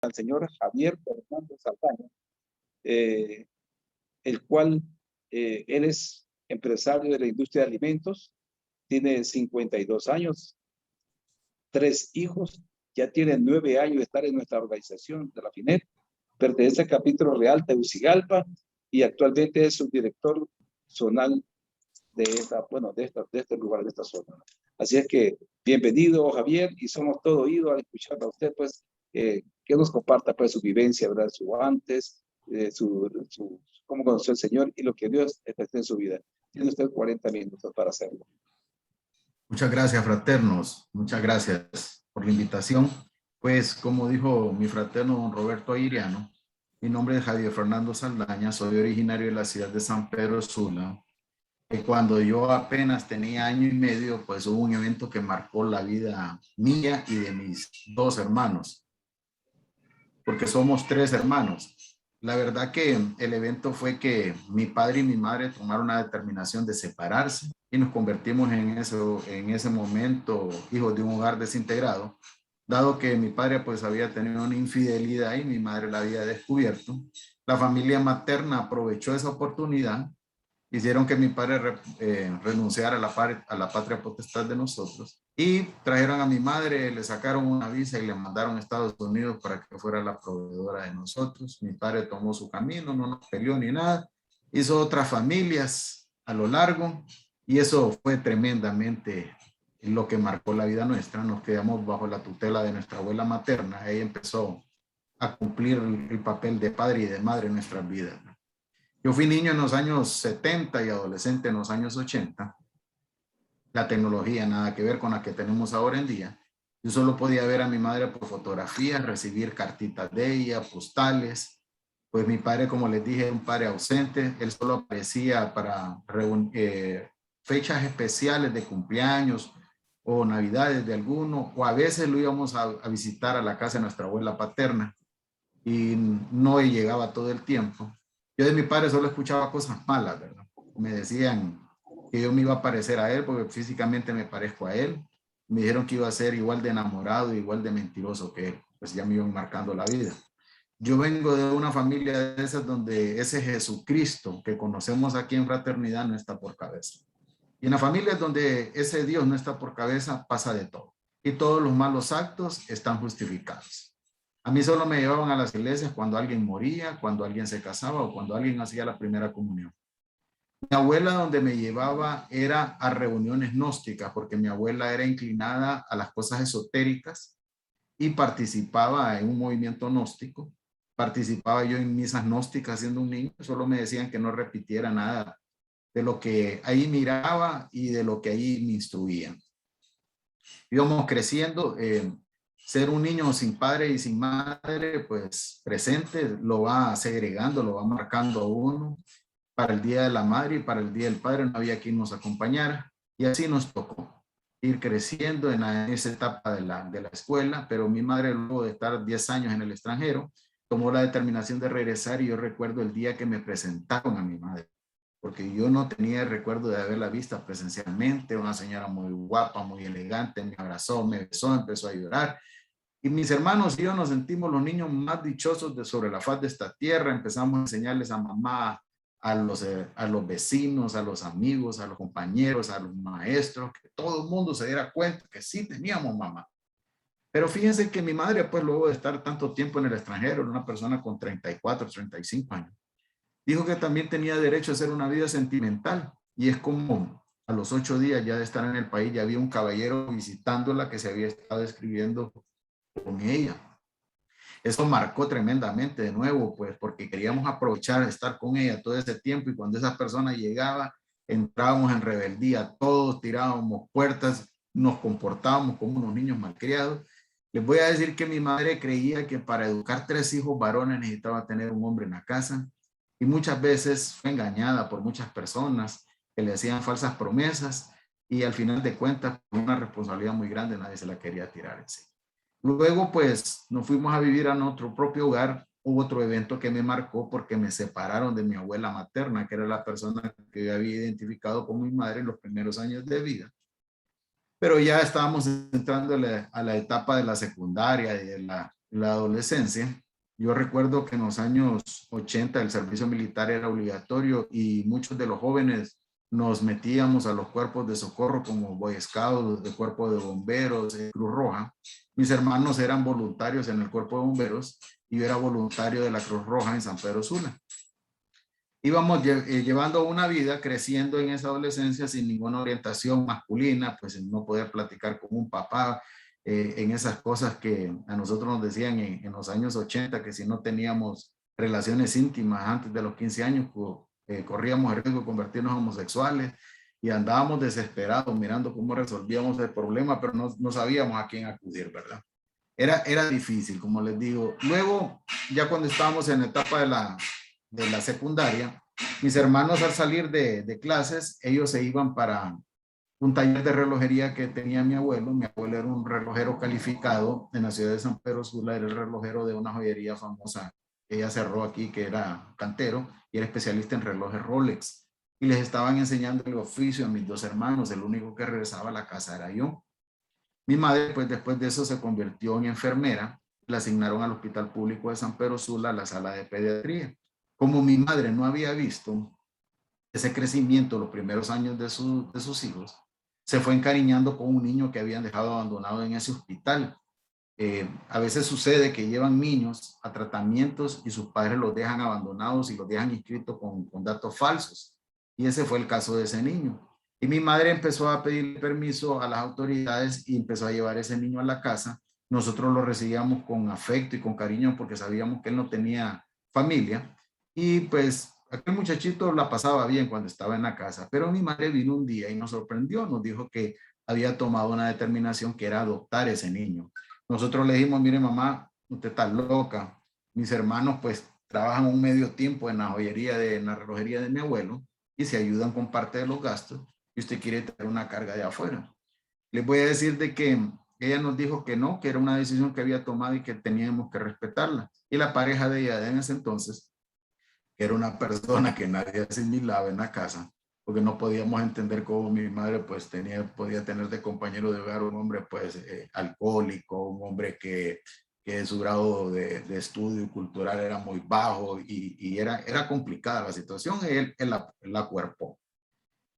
al señor Javier Fernando Saldaña, el cual él es empresario de la industria de alimentos, tiene 52 años, 3 hijos, ya tiene 9 años de estar en nuestra organización de la FINEP, pertenece al capítulo real de Tegucigalpa y actualmente es subdirector zonal de este lugar, de esta zona. Así es que bienvenido, Javier, y somos todo oídos a escuchar a usted, pues, que nos comparta pues su vivencia, ¿verdad? Su antes, cómo conoció al Señor y lo que Dios efectuó en su vida. Tiene usted 40 minutos para hacerlo. Muchas gracias, fraternos. Muchas gracias por la invitación. Pues, como dijo mi fraterno don Roberto Airiano, mi nombre es Javier Fernando Saldaña, soy originario de la ciudad de San Pedro Sula. Y cuando yo apenas tenía año y medio, pues hubo un evento que marcó la vida mía y de mis 2 hermanos, porque somos 3 hermanos. La verdad que el evento fue que mi padre y mi madre tomaron una determinación de separarse y nos convertimos en ese momento hijos de un hogar desintegrado, dado que mi padre pues había tenido una infidelidad y mi madre la había descubierto. La familia materna aprovechó esa oportunidad, hicieron que mi padre renunciara a la patria potestad de nosotros y trajeron a mi madre, le sacaron una visa y le mandaron a Estados Unidos para que fuera la proveedora de nosotros. Mi padre tomó su camino, no nos peleó ni nada, hizo otras familias a lo largo y eso fue tremendamente lo que marcó la vida nuestra. Nos quedamos bajo la tutela de nuestra abuela materna. Ella empezó a cumplir el papel de padre y de madre en nuestras vidas. Yo fui niño en los años 70 y adolescente en los años 80. La tecnología nada que ver con la que tenemos ahora en día. Yo solo podía ver a mi madre por fotografías, recibir cartitas de ella, postales. Pues mi padre, como les dije, era un padre ausente. Él solo aparecía para fechas especiales de cumpleaños o navidades de alguno, o a veces lo íbamos a visitar a la casa de nuestra abuela paterna y no llegaba todo el tiempo. Yo de mi padre solo escuchaba cosas malas, ¿verdad? Me decían que yo me iba a parecer a él porque físicamente me parezco a él. Me dijeron que iba a ser igual de enamorado, igual de mentiroso que él. Pues ya me iban marcando la vida. Yo vengo de una familia de esas donde ese Jesucristo que conocemos aquí en Fraternidad no está por cabeza. Y en la familia donde ese Dios no está por cabeza, pasa de todo. Y todos los malos actos están justificados. A mí solo me llevaban a las iglesias cuando alguien moría, cuando alguien se casaba o cuando alguien hacía la primera comunión. Mi abuela donde me llevaba era a reuniones gnósticas, porque mi abuela era inclinada a las cosas esotéricas y participaba en un movimiento gnóstico. Participaba yo en misas gnósticas siendo un niño, solo me decían que no repitiera nada de lo que ahí miraba y de lo que ahí me instruían. Íbamos creciendo, ser un niño sin padre y sin madre, pues presente, lo va segregando, lo va marcando a uno. Para el Día de la Madre y para el Día del Padre no había quien nos acompañara. Y así nos tocó ir creciendo en esa etapa de la escuela, pero mi madre luego de estar 10 años en el extranjero, tomó la determinación de regresar y yo recuerdo el día que me presentaron a mi madre, porque yo no tenía el recuerdo de haberla vista presencialmente, una señora muy guapa, muy elegante, me abrazó, me besó, empezó a llorar. Y mis hermanos y yo nos sentimos los niños más dichosos sobre la faz de esta tierra. Empezamos a enseñarles a mamá, a los vecinos, a los amigos, a los compañeros, a los maestros, que todo el mundo se diera cuenta que sí teníamos mamá. Pero fíjense que mi madre, pues luego de estar tanto tiempo en el extranjero, era una persona con 34, 35 años, dijo que también tenía derecho a hacer una vida sentimental. Y es como a los 8 días ya de estar en el país, ya había un caballero visitándola que se había estado escribiendo con ella. Eso marcó tremendamente de nuevo, pues porque queríamos aprovechar estar con ella todo ese tiempo y cuando esa persona llegaba, entrábamos en rebeldía, todos tirábamos puertas, nos comportábamos como unos niños malcriados. Les voy a decir que mi madre creía que para educar 3 hijos varones necesitaba tener un hombre en la casa y muchas veces fue engañada por muchas personas que le hacían falsas promesas y al final de cuentas, una responsabilidad muy grande, nadie se la quería tirar en sí. Luego, pues, nos fuimos a vivir a nuestro propio hogar. Hubo otro evento que me marcó porque me separaron de mi abuela materna, que era la persona que yo había identificado como mi madre en los primeros años de vida. Pero ya estábamos entrando a la etapa de la secundaria y la adolescencia. Yo recuerdo que en los años 80 el servicio militar era obligatorio y muchos de los jóvenes nos metíamos a los cuerpos de socorro como Boy Scouts, de cuerpo de bomberos, Cruz Roja. Mis hermanos eran voluntarios en el cuerpo de bomberos y yo era voluntario de la Cruz Roja en San Pedro Sula. Íbamos llevando una vida creciendo en esa adolescencia sin ninguna orientación masculina, pues en no poder platicar con un papá, en esas cosas que a nosotros nos decían en los años 80, que si no teníamos relaciones íntimas antes de los 15 años, corríamos el riesgo de convertirnos en homosexuales y andábamos desesperados mirando cómo resolvíamos el problema, pero no sabíamos a quién acudir, ¿verdad? Era difícil, como les digo. Luego, ya cuando estábamos en la etapa de la secundaria, mis hermanos al salir de clases, ellos se iban para un taller de relojería que tenía mi abuelo. Mi abuelo era un relojero calificado en la ciudad de San Pedro Sula, era el relojero de una joyería famosa que ella cerró aquí, que era cantero y era especialista en relojes Rolex. Y les estaban enseñando el oficio a mis dos hermanos, el único que regresaba a la casa era yo. Mi madre, pues después de eso se convirtió en enfermera, la asignaron al Hospital Público de San Pedro Sula, a la sala de pediatría. Como mi madre no había visto ese crecimiento los primeros años de sus hijos, se fue encariñando con un niño que habían dejado abandonado en ese hospital. A veces sucede que llevan niños a tratamientos y sus padres los dejan abandonados y los dejan inscritos con datos falsos. Y ese fue el caso de ese niño. Y mi madre empezó a pedir permiso a las autoridades y empezó a llevar ese niño a la casa. Nosotros lo recibíamos con afecto y con cariño porque sabíamos que él no tenía familia. Y pues aquel muchachito la pasaba bien cuando estaba en la casa. Pero mi madre vino un día y nos sorprendió. Nos dijo que había tomado una determinación que era adoptar ese niño. Nosotros le dijimos, mire mamá, usted está loca. Mis hermanos pues trabajan un medio tiempo en la joyería, en la relojería de mi abuelo y se ayudan con parte de los gastos y usted quiere tener una carga de afuera. Les voy a decir de que ella nos dijo que no, que era una decisión que había tomado y que teníamos que respetarla. Y la pareja de ella en ese entonces, que era una persona que nadie asimilaba en la casa, porque no podíamos entender cómo mi madre pues podía tener de compañero de hogar un hombre pues alcohólico, un hombre que su grado de estudio cultural era muy bajo y era complicada la situación, él la cuerpó.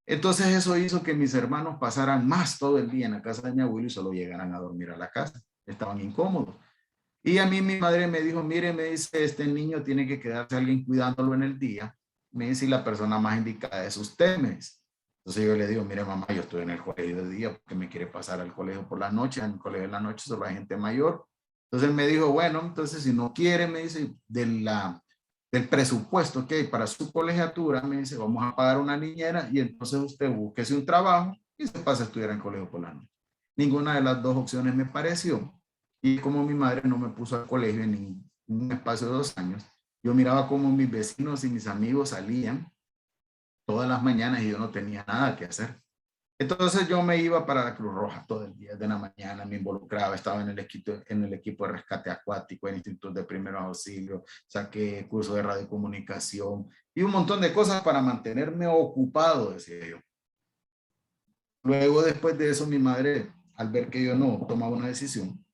Entonces eso hizo que mis hermanos pasaran más todo el día en la casa de mi abuelo y solo llegaran a dormir a la casa, estaban incómodos. Y a mí mi madre me dijo, mire, me dice, este niño tiene que quedarse alguien cuidándolo en el día. Me dice, y la persona más indicada es usted, me dice. Entonces yo le digo, mire mamá, yo estoy en el colegio de día porque me quiere pasar al colegio por la noche. En el colegio de la noche solo hay gente mayor. Entonces me dijo, bueno, entonces si no quiere, me dice, del presupuesto que hay para su colegiatura, me dice, vamos a pagar una niñera y entonces usted búsquese un trabajo y se pasa a estudiar en el colegio por la noche. Ninguna de las dos opciones me pareció. Y como mi madre no me puso al colegio en un espacio de 2 años, yo miraba como mis vecinos y mis amigos salían todas las mañanas y yo no tenía nada que hacer. Entonces yo me iba para la Cruz Roja todo el día, de la mañana me involucraba, estaba en el equipo de rescate acuático, en institutos de primeros auxilios, saqué curso de radiocomunicación y un montón de cosas para mantenerme ocupado, decía yo. Luego, después de eso, mi madre, al ver que yo no tomaba una decisión,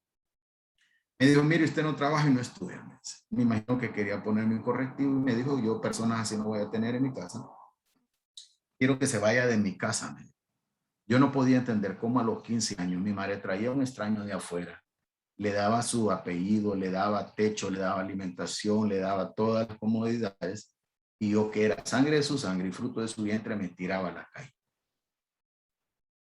me dijo, mire, usted no trabaja y no estudia. Me imagino que quería ponerme un correctivo y me dijo, yo personas así no voy a tener en mi casa. Quiero que se vaya de mi casa. Yo no podía entender cómo a los 15 años mi madre traía a un extraño de afuera, le daba su apellido, le daba techo, le daba alimentación, le daba todas las comodidades y yo que era sangre de su sangre y fruto de su vientre me tiraba a la calle.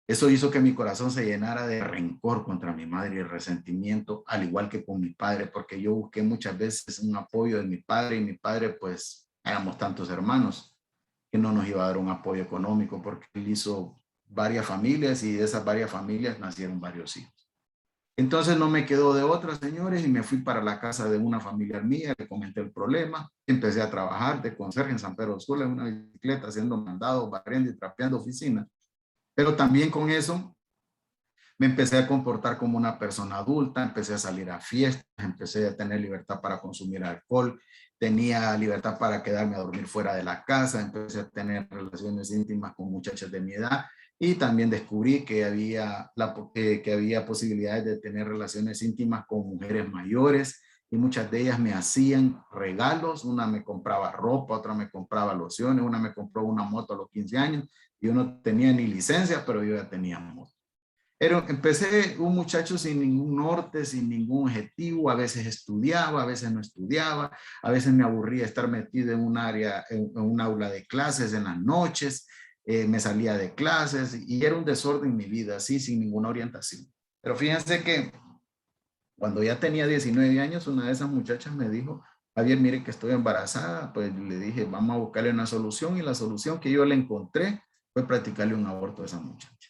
Eso hizo que mi corazón se llenara de rencor contra mi madre y resentimiento, al igual que con mi padre, porque yo busqué muchas veces un apoyo de mi padre y mi padre, pues, éramos tantos hermanos que no nos iba a dar un apoyo económico porque él hizo varias familias y de esas varias familias nacieron varios hijos. Entonces no me quedó de otra, señores, y me fui para la casa de una familiar mía, le comenté el problema, empecé a trabajar de conserje en San Pedro Sula en una bicicleta, haciendo mandados, barriendo y trapeando oficinas. Pero también con eso me empecé a comportar como una persona adulta, empecé a salir a fiestas, empecé a tener libertad para consumir alcohol, tenía libertad para quedarme a dormir fuera de la casa, empecé a tener relaciones íntimas con muchachas de mi edad Y también descubrí que que había posibilidades de tener relaciones íntimas con mujeres mayores y muchas de ellas me hacían regalos. Una me compraba ropa, otra me compraba lociones, una me compró una moto a los 15 años. Yo no tenía ni licencia, pero yo ya tenía moto. Empecé un muchacho sin ningún norte, sin ningún objetivo. A veces estudiaba, a veces no estudiaba. A veces me aburría estar metido en un área, en un aula de clases en las noches. Me salía de clases y era un desorden en mi vida, así, sin ninguna orientación. Pero fíjense que cuando ya tenía 19 años, una de esas muchachas me dijo, Javier, mire que estoy embarazada. Pues le dije, vamos a buscarle una solución, y la solución que yo le encontré fue practicarle un aborto a esa muchacha.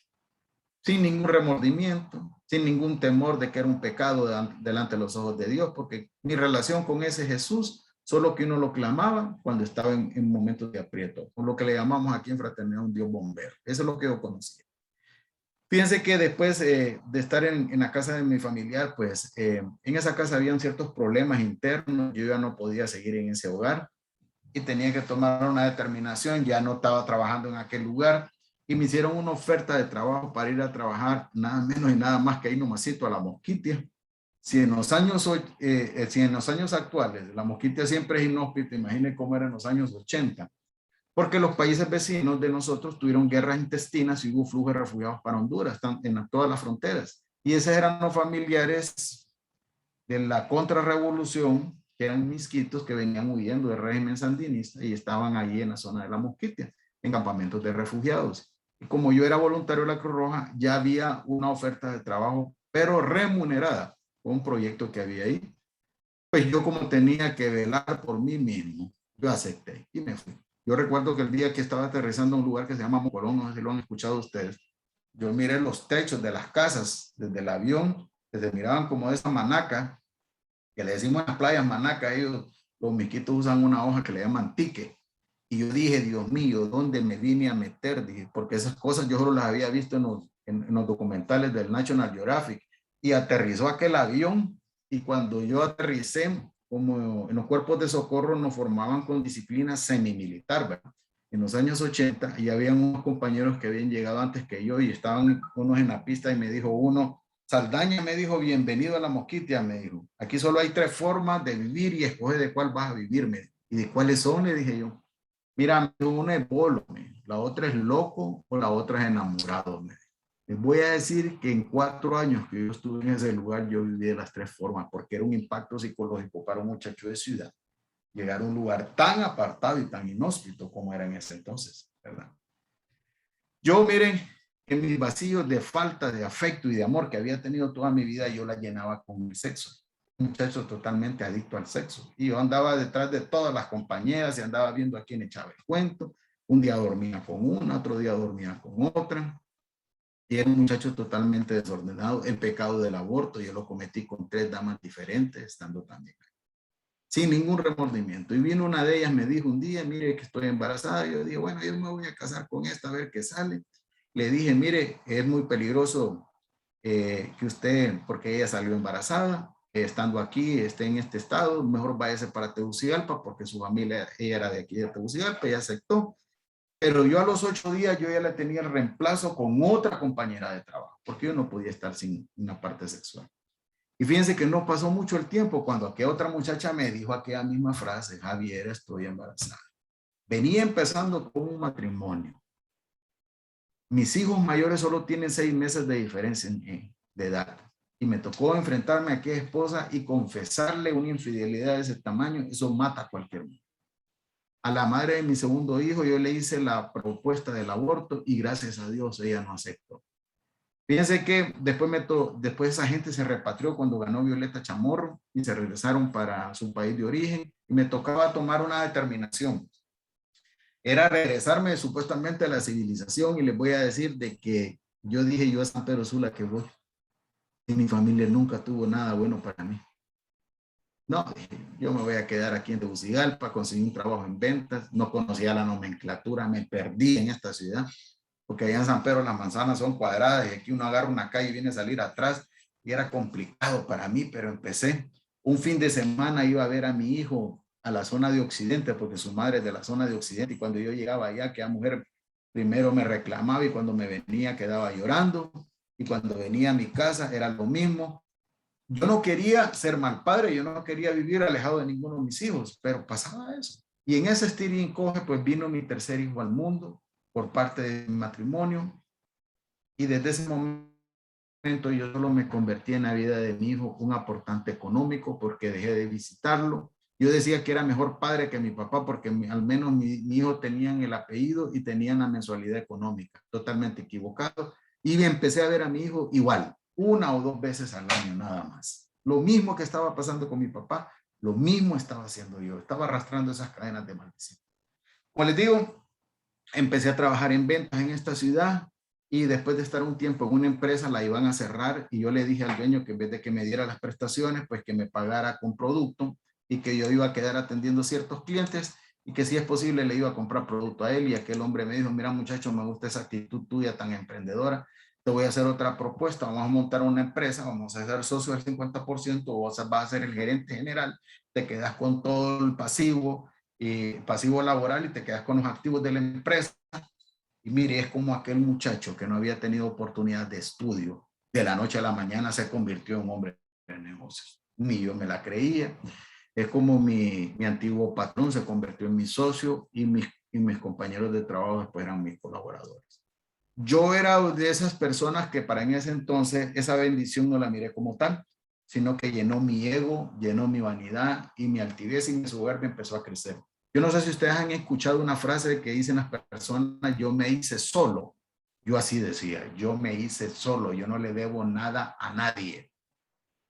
Sin ningún remordimiento, sin ningún temor de que era un pecado delante de los ojos de Dios, porque mi relación con ese Jesús, solo que uno lo clamaba cuando estaba en momentos de aprieto, por lo que le llamamos aquí en Fraternidad un Dios bombero. Eso es lo que yo conocía. Fíjense que después de estar en la casa de mi familiar, pues en esa casa habían ciertos problemas internos. Yo ya no podía seguir en ese hogar y tenía que tomar una determinación. Ya no estaba trabajando en aquel lugar y me hicieron una oferta de trabajo para ir a trabajar nada menos y nada más que ahí nomasito a La Mosquitia. Si en los años actuales La Mosquitia siempre es inhóspita, imaginen cómo era en los años 80. Porque los países vecinos de nosotros tuvieron guerras intestinas y hubo flujo de refugiados para Honduras, en todas las fronteras. Y esos eran los familiares de la contrarrevolución, que eran misquitos que venían huyendo del régimen sandinista y estaban ahí en la zona de La Mosquitia, en campamentos de refugiados. Y como yo era voluntario de la Cruz Roja, ya había una oferta de trabajo, pero remunerada, con un proyecto que había ahí. Pues yo, como tenía que velar por mí mismo, yo acepté y me fui. Yo recuerdo que el día que estaba aterrizando en un lugar que se llama Mocolón, no sé si lo han escuchado ustedes, yo miré los techos de las casas desde el avión, desde miraban como de esa manaca, que le decimos en las playas manaca. Ellos, los miquitos, usan una hoja que le llaman tique. Y yo dije, Dios mío, ¿dónde me vine a meter? Dije, porque esas cosas yo solo las había visto en los documentales del National Geographic. Y aterrizó aquel avión, y cuando yo aterricé, como en los cuerpos de socorro nos formaban con disciplina semimilitar, ¿verdad? En los años 80, y habían unos compañeros que habían llegado antes que yo y estaban unos en la pista, y me dijo uno, Saldaña, me dijo, bienvenido a La Mosquitia, me dijo. Aquí solo hay 3 formas de vivir y escoge de cuál vas a vivir, me dijo. ¿Y de cuáles son? Le dije yo. Mira, una es bolo, la otra es loco o la otra es enamorado. Les voy a decir que en 4 años que yo estuve en ese lugar, yo viví de las 3 formas, porque era un impacto psicológico para un muchacho de ciudad llegar a un lugar tan apartado y tan inhóspito como era en ese entonces, ¿verdad? Yo, miren, en mis vacíos de falta de afecto y de amor que había tenido toda mi vida, yo la llenaba con mi sexo. Un muchacho totalmente adicto al sexo. Y yo andaba detrás de todas las compañeras y andaba viendo a quién echaba el cuento. Un día dormía con una, otro día dormía con otra. Y era un muchacho totalmente desordenado. El pecado del aborto yo lo cometí con 3 damas diferentes, estando también ahí, sin ningún remordimiento. Y vino una de ellas, me dijo un día, mire que estoy embarazada. Yo dije, bueno, yo me voy a casar con esta a ver qué sale. Le dije, mire, es muy peligroso que usted, porque ella salió embarazada, estando aquí, esté en este estado, mejor váyase para Tegucigalpa, porque su familia, ella era de aquí de Tegucigalpa, ella aceptó. Pero yo a los 8 días yo ya le tenía el reemplazo con otra compañera de trabajo, porque yo no podía estar sin una parte sexual. Y fíjense que no pasó mucho el tiempo cuando aquella otra muchacha me dijo aquella misma frase, Javier, estoy embarazada. Venía empezando con un matrimonio. Mis hijos mayores solo tienen 6 meses de diferencia de edad. Y me tocó enfrentarme a aquella esposa y confesarle una infidelidad de ese tamaño. Eso mata a cualquier uno. A la madre de mi segundo hijo yo le hice la propuesta del aborto y gracias a Dios ella no aceptó. Fíjense que después esa gente se repatrió cuando ganó Violeta Chamorro y se regresaron para su país de origen y me tocaba tomar una determinación. Era regresarme supuestamente a la civilización, y les voy a decir de que yo dije, yo a San Pedro Sula que voy, y mi familia nunca tuvo nada bueno para mí. No, dije, yo me voy a quedar aquí en Tegucigalpa, conseguí un trabajo en ventas, no conocía la nomenclatura, me perdí en esta ciudad, porque allá en San Pedro las manzanas son cuadradas y aquí uno agarra una calle y viene a salir atrás, y era complicado para mí, pero empecé. Un fin de semana iba a ver a mi hijo a la zona de Occidente, porque su madre es de la zona de Occidente, y cuando yo llegaba allá, aquella mujer Primero me reclamaba y cuando me venía quedaba llorando. Y cuando venía a mi casa era lo mismo. Yo no quería ser mal padre, yo no quería vivir alejado de ninguno de mis hijos, pero pasaba eso. Y en ese estir y encoge, pues vino mi tercer hijo al mundo por parte de mi matrimonio. Y desde ese momento yo solo me convertí en la vida de mi hijo un aportante económico porque dejé de visitarlo. Yo decía que era mejor padre que mi papá porque al menos mi hijo tenían el apellido y tenían la mensualidad económica. Totalmente equivocado. Y empecé a ver a mi hijo igual, 1 o 2 veces al año nada más. Lo mismo que estaba pasando con mi papá, lo mismo estaba haciendo yo. Estaba arrastrando esas cadenas de maldición. Como les digo, empecé a trabajar en ventas en esta ciudad y después de estar un tiempo en una empresa la iban a cerrar y yo le dije al dueño que en vez de que me diera las prestaciones, pues que me pagara con producto y que yo iba a quedar atendiendo ciertos clientes y que si es posible le iba a comprar producto a él. Y aquel hombre me dijo, mira muchacho, me gusta esa actitud tuya tan emprendedora, te voy a hacer otra propuesta, vamos a montar una empresa, vamos a ser socio del 50%, o vas a ser el gerente general, te quedas con todo el pasivo laboral y te quedas con los activos de la empresa. Y mire, es como aquel muchacho que no había tenido oportunidad de estudio, de la noche a la mañana se convirtió en un hombre de negocios. Ni yo me la creía. Es como mi antiguo patrón se convirtió en mi socio y mis compañeros de trabajo después eran mis colaboradores. Yo era de esas personas que para en ese entonces esa bendición no la miré como tal, sino que llenó mi ego, llenó mi vanidad y mi altivez y mi soberbia empezó a crecer. Yo no sé si ustedes han escuchado una frase que dicen las personas, yo me hice solo. Yo así decía, yo me hice solo, yo no le debo nada a nadie.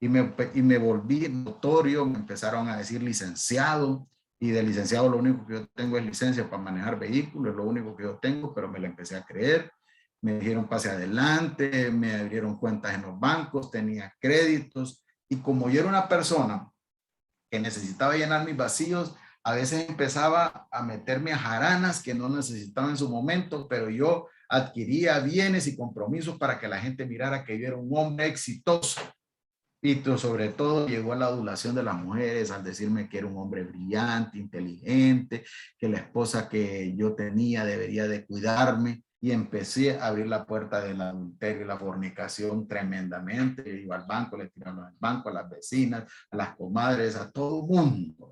Y me volví notorio, me empezaron a decir licenciado, y de licenciado lo único que yo tengo es licencia para manejar vehículos, es lo único que yo tengo, pero me la empecé a creer. Me dijeron pase adelante, me abrieron cuentas en los bancos, tenía créditos, y como yo era una persona que necesitaba llenar mis vacíos, a veces empezaba a meterme a jaranas que no necesitaba en su momento, pero yo adquiría bienes y compromisos para que la gente mirara que yo era un hombre exitoso. Y sobre todo llegó a la adulación de las mujeres al decirme que era un hombre brillante, inteligente, que la esposa que yo tenía debería de cuidarme. Y empecé a abrir la puerta del adulterio y la fornicación tremendamente. Iba al banco, le tiraba al banco, a las vecinas, a las comadres, a todo mundo.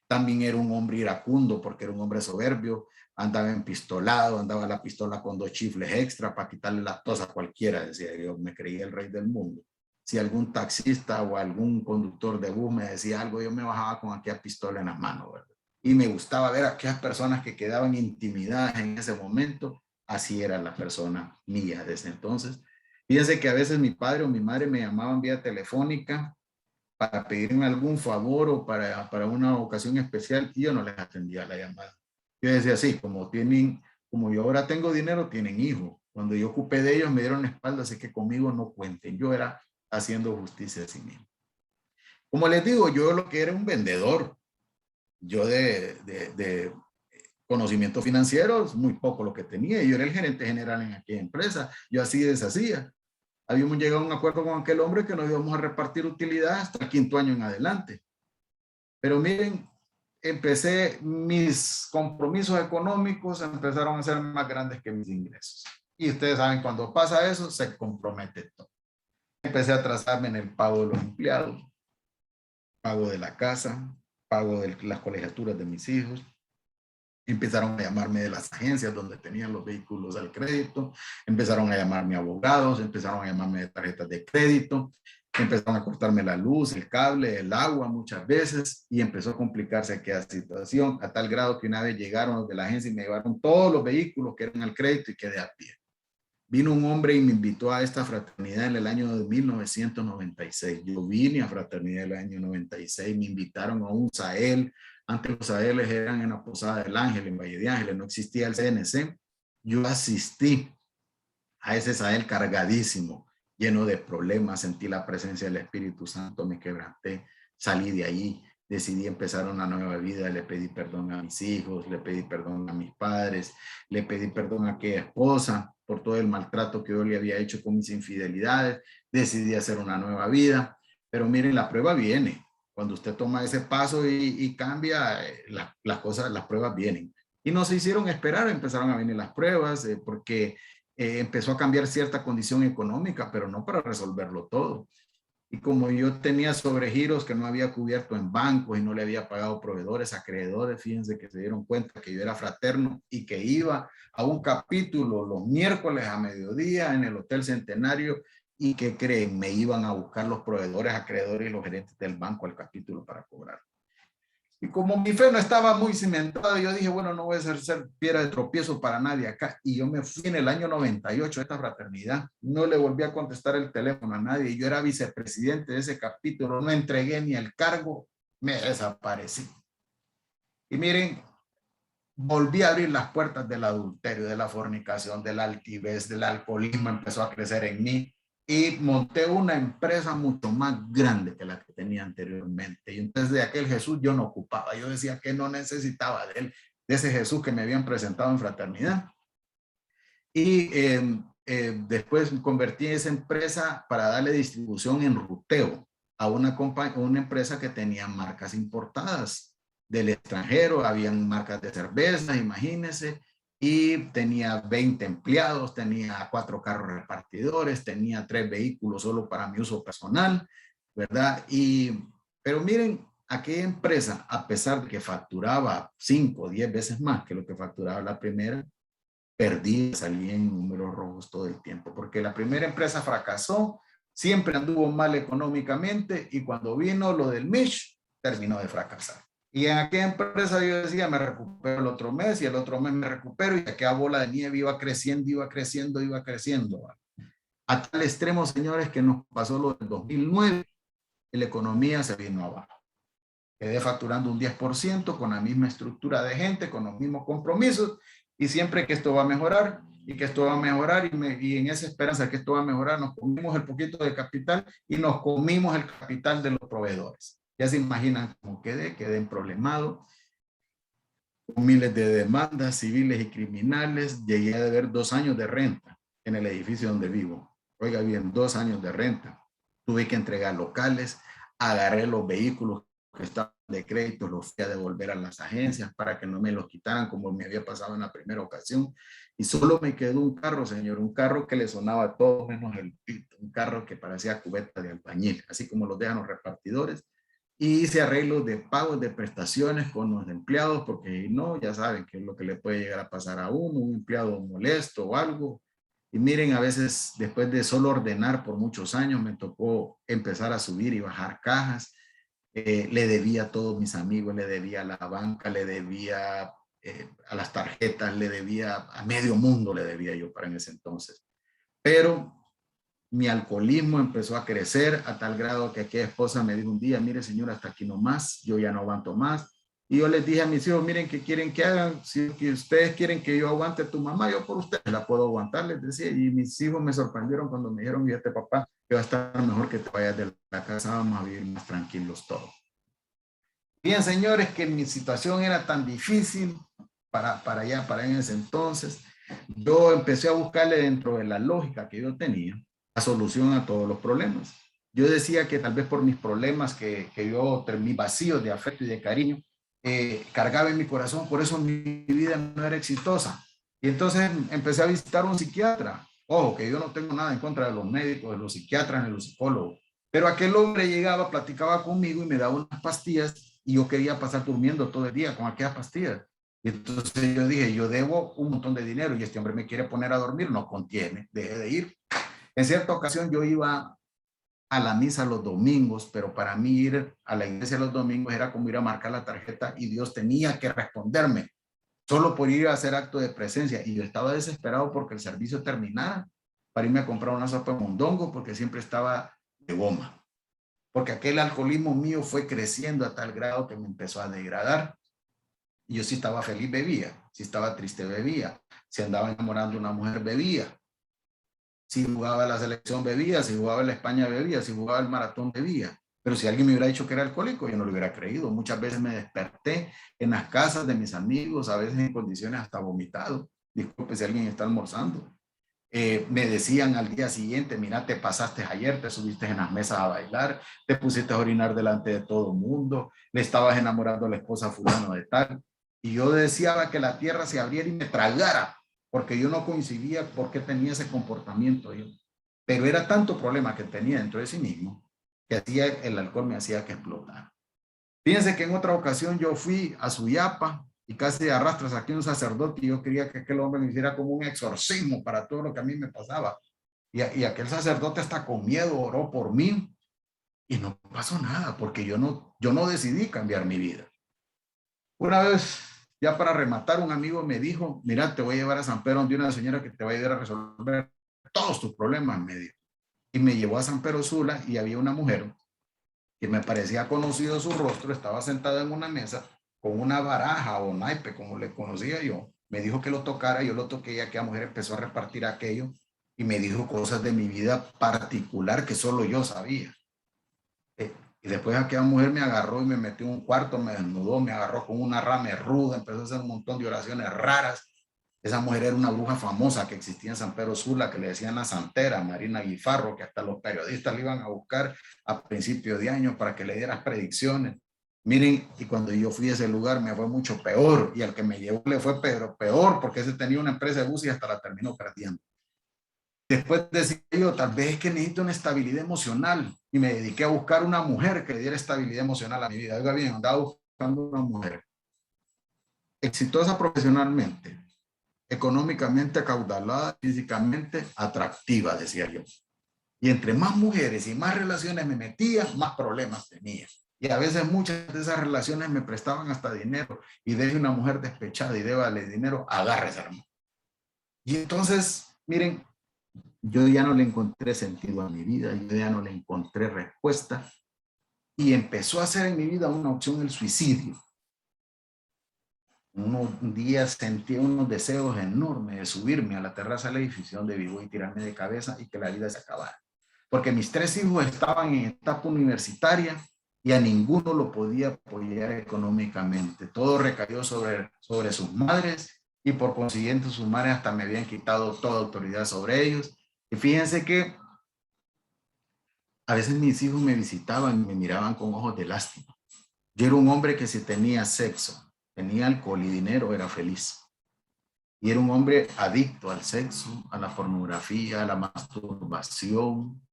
También era un hombre iracundo porque era un hombre soberbio, andaba empistolado, andaba la pistola con 2 chifles extra para quitarle la tos a cualquiera, decía yo, me creía el rey del mundo. Si algún taxista o algún conductor de bus me decía algo, yo me bajaba con aquella pistola en las manos, ¿verdad? Y me gustaba ver a aquellas personas que quedaban intimidadas en ese momento. Así era la persona mía desde entonces. Fíjense que a veces mi padre o mi madre me llamaban vía telefónica para pedirme algún favor o para una ocasión especial y yo no les atendía la llamada. Yo decía así, como yo ahora tengo dinero, tienen hijos. Cuando yo ocupé de ellos me dieron la espalda, así que conmigo no cuenten. Yo era haciendo justicia a sí mismo. Como les digo, yo lo que era un vendedor. Yo de conocimientos financieros, muy poco lo que tenía. Yo era el gerente general en aquella empresa. Yo así deshacía. Habíamos llegado a un acuerdo con aquel hombre que nos íbamos a repartir utilidades hasta el 5º año en adelante. Pero miren, mis compromisos económicos empezaron a ser más grandes que mis ingresos. Y ustedes saben, cuando pasa eso, se compromete todo. Empecé a atrasarme en el pago de los empleados, pago de la casa, pago de las colegiaturas de mis hijos. Empezaron a llamarme de las agencias donde tenían los vehículos al crédito, empezaron a llamarme abogados, empezaron a llamarme de tarjetas de crédito, empezaron a cortarme la luz, el cable, el agua muchas veces y empezó a complicarse aquella situación a tal grado que una vez llegaron los de la agencia y me llevaron todos los vehículos que eran al crédito y quedé a pie. Vino un hombre y me invitó a esta fraternidad en el año de 1996. Yo vine a fraternidad en el año 96, me invitaron a un Sahel. Antes los Saheles eran en la Posada del Ángel, en Valle de Ángeles, no existía el CNC. Yo asistí a ese Sahel cargadísimo, lleno de problemas, sentí la presencia del Espíritu Santo, me quebranté, salí de ahí, decidí empezar una nueva vida, le pedí perdón a mis hijos, le pedí perdón a mis padres, le pedí perdón a aquella esposa por todo el maltrato que yo le había hecho con mis infidelidades, decidí hacer una nueva vida, pero miren, la prueba viene. Cuando usted toma ese paso y cambia, las cosas, las pruebas vienen. Y nos hicieron esperar, empezaron a venir las pruebas, porque empezó a cambiar cierta condición económica, pero no para resolverlo todo. Y como yo tenía sobregiros que no había cubierto en bancos y no le había pagado proveedores, acreedores, fíjense que se dieron cuenta que yo era fraterno y que iba a un capítulo los miércoles a mediodía en el Hotel Centenario, y que creen, me iban a buscar los proveedores, acreedores y los gerentes del banco al capítulo para cobrar. Y como mi fe no estaba muy cimentada, yo dije, bueno, no voy a ser piedra de tropiezo para nadie acá. Y yo me fui en el año 98 a esta fraternidad. No le volví a contestar el teléfono a nadie. Yo era vicepresidente de ese capítulo, no entregué ni el cargo, me desaparecí. Y miren, volví a abrir las puertas del adulterio, de la fornicación, de la altivez, del alcoholismo, empezó a crecer en mí. Y monté una empresa mucho más grande que la que tenía anteriormente. Y entonces de aquel Jesús yo no ocupaba. Yo decía que no necesitaba de él, de ese Jesús que me habían presentado en fraternidad. Y después convertí esa empresa para darle distribución en ruteo a una empresa que tenía marcas importadas del extranjero. Habían marcas de cervezas, imagínense. Y tenía 20 empleados, tenía 4 carros repartidores, tenía 3 vehículos solo para mi uso personal, ¿verdad? Pero miren, aquella empresa, a pesar de que facturaba 5 o 10 veces más que lo que facturaba la primera, perdí, salí en números rojos todo el tiempo, porque la primera empresa fracasó, siempre anduvo mal económicamente, y cuando vino lo del Mish, terminó de fracasar. Y en aquella empresa yo decía, me recupero el otro mes, y el otro mes me recupero, y aquella bola de nieve iba creciendo, iba creciendo, iba creciendo. A tal extremo, señores, que nos pasó lo del 2009, y la economía se vino abajo. Quedé facturando un 10% con la misma estructura de gente, con los mismos compromisos, y siempre que esto va a mejorar, y que esto va a mejorar, y en esa esperanza que esto va a mejorar, nos comimos el poquito de capital, y nos comimos el capital de los proveedores. Ya se imaginan cómo quedé problemado, con miles de demandas civiles y criminales. Llegué a deber 2 años de renta en el edificio donde vivo. Oiga bien, 2 años de renta. Tuve que entregar locales, agarré los vehículos que estaban de crédito, los fui a devolver a las agencias para que no me los quitaran como me había pasado en la primera ocasión. Y solo me quedó un carro, señor, un carro que le sonaba todo menos el pito, un carro que parecía cubeta de albañil, así como los dejan los repartidores. Y hice arreglos de pagos de prestaciones con los empleados, porque no, ya saben qué es lo que le puede llegar a pasar a uno, un empleado molesto o algo. Y miren, a veces después de solo ordenar por muchos años, me tocó empezar a subir y bajar cajas. Le debía a todos mis amigos, le debía a la banca, le debía a las tarjetas, le debía a medio mundo, le debía yo para en ese entonces. Pero mi alcoholismo empezó a crecer a tal grado que aquella esposa me dijo un día, mire señora, hasta aquí no más, yo ya no aguanto más. Y yo les dije a mis hijos, miren, ¿qué quieren que hagan? Si ustedes quieren que yo aguante a tu mamá, yo por ustedes la puedo aguantar, les decía. Y mis hijos me sorprendieron cuando me dijeron, fíjate papá, que va a estar mejor que te vayas de la casa, vamos a vivir más tranquilos todos. Bien, señores, que mi situación era tan difícil para en ese entonces, yo empecé a buscarle dentro de la lógica que yo tenía la solución a todos los problemas. Yo decía que tal vez por mis problemas que yo, mis vacíos de afecto y de cariño, cargaba en mi corazón, por eso mi vida no era exitosa. Y entonces empecé a visitar a un psiquiatra. Ojo, que yo no tengo nada en contra de los médicos, de los psiquiatras, ni de los psicólogos. Pero aquel hombre llegaba, platicaba conmigo y me daba unas pastillas, y yo quería pasar durmiendo todo el día con aquellas pastillas. Y entonces yo dije, yo debo un montón de dinero y este hombre me quiere poner a dormir, no contiene, deje de ir. En cierta ocasión yo iba a la misa los domingos, pero para mí ir a la iglesia los domingos era como ir a marcar la tarjeta, y Dios tenía que responderme solo por ir a hacer acto de presencia. Y yo estaba desesperado porque el servicio terminara para irme a comprar una sopa de mondongo, porque siempre estaba de goma. Porque aquel alcoholismo mío fue creciendo a tal grado que me empezó a degradar. Y yo, si estaba feliz, bebía. Si estaba triste, bebía. Si andaba enamorando a una mujer, bebía. Si jugaba la selección, bebía. Si jugaba la España, bebía. Si jugaba el maratón, bebía. Pero si alguien me hubiera dicho que era alcohólico, yo no lo hubiera creído. Muchas veces me desperté en las casas de mis amigos, a veces en condiciones hasta vomitado. Disculpe si alguien está almorzando. Me decían al día siguiente, mira, te pasaste ayer, te subiste en las mesas a bailar, te pusiste a orinar delante de todo el mundo, le estabas enamorando a la esposa fulano de tal. Y yo deseaba que la tierra se abriera y me tragara, porque yo no coincidía por qué tenía ese comportamiento yo. Pero era tanto problema que tenía dentro de sí mismo, que hacía, el alcohol me hacía que explotara. Fíjense que en otra ocasión yo fui a Suyapa y casi de arrastras aquí un sacerdote y yo quería que aquel hombre me hiciera como un exorcismo para todo lo que a mí me pasaba. Y aquel sacerdote hasta con miedo oró por mí y no pasó nada porque yo no decidí cambiar mi vida. Una vez, ya para rematar, un amigo me dijo, mira, te voy a llevar a San Pedro donde una señora que te va a ayudar a resolver todos tus problemas, me dijo. Y me llevó a San Pedro Sula y había una mujer que me parecía conocido su rostro, estaba sentada en una mesa con una baraja o naipe, como le conocía yo. Me dijo que lo tocara, yo lo toqué y aquella mujer empezó a repartir aquello y me dijo cosas de mi vida particular que solo yo sabía. Y después aquella mujer me agarró y me metió en un cuarto, me desnudó, me agarró con una rama ruda, empezó a hacer un montón de oraciones raras. Esa mujer era una bruja famosa que existía en San Pedro Sula, que le decían la santera, Marina Guifarro, que hasta los periodistas le iban a buscar a principios de año para que le dieran predicciones. Miren, y cuando yo fui a ese lugar me fue mucho peor, y al que me llevó le fue peor, porque ese tenía una empresa de bus y hasta la terminó perdiendo. Después decía yo, tal vez es que necesito una estabilidad emocional, y me dediqué a buscar una mujer que le diera estabilidad emocional a mi vida. Oiga bien, andaba buscando una mujer exitosa profesionalmente, económicamente acaudalada, físicamente atractiva, decía yo. Y entre más mujeres y más relaciones me metía, más problemas tenía. Y a veces muchas de esas relaciones me prestaban hasta dinero. Y deje una mujer despechada y débale dinero, agárrese, hermano. Y entonces, miren, yo ya no le encontré sentido a mi vida, yo ya no le encontré respuesta. Y empezó a ser en mi vida una opción el suicidio. Un día sentí unos deseos enormes de subirme a la terraza del edificio donde vivo y tirarme de cabeza y que la vida se acabara. Porque mis 3 hijos estaban en etapa universitaria y a ninguno lo podía apoyar económicamente. Todo recayó sobre sus madres y por consiguiente sus madres hasta me habían quitado toda autoridad sobre ellos. Y fíjense que a veces mis hijos me visitaban y me miraban con ojos de lástima. Yo era un hombre que si tenía sexo, tenía alcohol y dinero, era feliz. Y era un hombre adicto al sexo, a la pornografía, a la masturbación.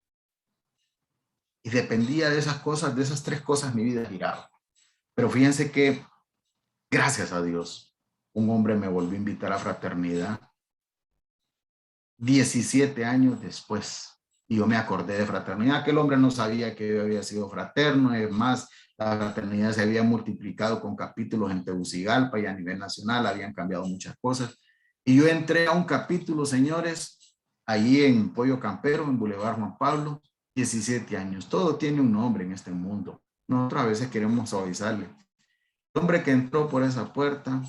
Y dependía de esas cosas, de esas 3 cosas, mi vida giraba. Pero fíjense que, gracias a Dios, un hombre me volvió a invitar a fraternidad 17 años después. Y yo me acordé de fraternidad. Aquel hombre no sabía que yo había sido fraterno. Es más, la fraternidad se había multiplicado con capítulos en Tegucigalpa y a nivel nacional. Habían cambiado muchas cosas. Y yo entré a un capítulo, señores, allí en Pollo Campero, en Boulevard Juan Pablo, 17 años. Todo tiene un nombre en este mundo. Nosotros a veces queremos suavizarle. El hombre que entró por esa puerta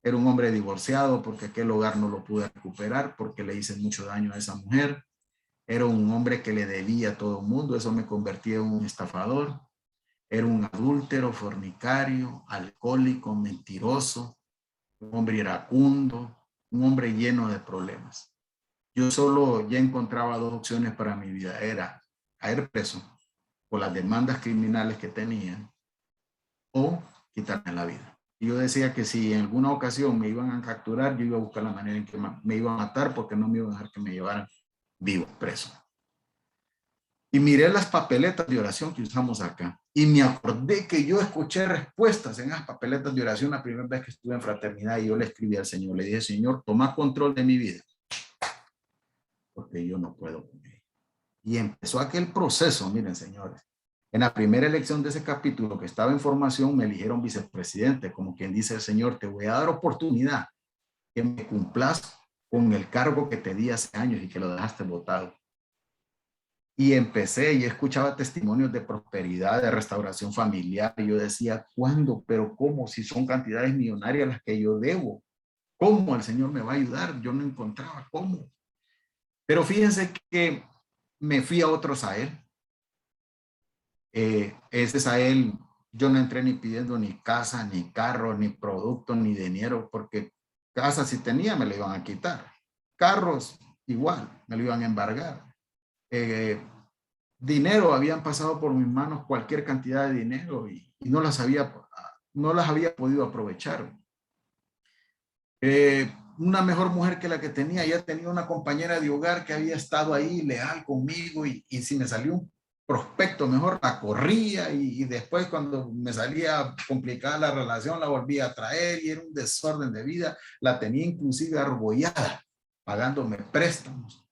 era un hombre divorciado porque aquel hogar no lo pude recuperar porque le hice mucho daño a esa mujer. Era un hombre que le debía a todo el mundo. Eso me convertía en un estafador. Era un adúltero, fornicario, alcohólico, mentiroso, un hombre iracundo, un hombre lleno de problemas. Yo solo ya encontraba 2 opciones para mi vida. Era caer preso por las demandas criminales que tenía o quitarme la vida. Y yo decía que si en alguna ocasión me iban a capturar, yo iba a buscar la manera en que me iban a matar porque no me iban a dejar que me llevaran vivo, preso. Y miré las papeletas de oración que usamos acá y me acordé que yo escuché respuestas en esas papeletas de oración la primera vez que estuve en fraternidad y yo le escribí al Señor, le dije, Señor, toma control de mi vida porque yo no puedo con ella. Y empezó aquel proceso, miren señores, en la primera elección de ese capítulo que estaba en formación me eligieron vicepresidente, como quien dice el Señor, te voy a dar oportunidad que me cumplas con el cargo que te di hace años y que lo dejaste botado. Y empecé y escuchaba testimonios de prosperidad, de restauración familiar. Y yo decía, ¿cuándo? ¿Pero cómo? Si son cantidades millonarias las que yo debo. ¿Cómo el Señor me va a ayudar? Yo no encontraba cómo. Pero fíjense que me fui a otro Sahel. Ese Sahel, yo no entré ni pidiendo ni casa, ni carro, ni producto, ni dinero, porque casa si tenía me la iban a quitar. Carros igual, me lo iban a embargar. Dinero, habían pasado por mis manos cualquier cantidad de dinero y no las había podido aprovechar. una mejor mujer que la que tenía. Ya tenía una compañera de hogar que había estado ahí leal conmigo y si me salió un prospecto mejor, la corría y después cuando me salía complicada la relación, la volvía a traer y era un desorden de vida. La tenía inclusive argollada, pagándome préstamos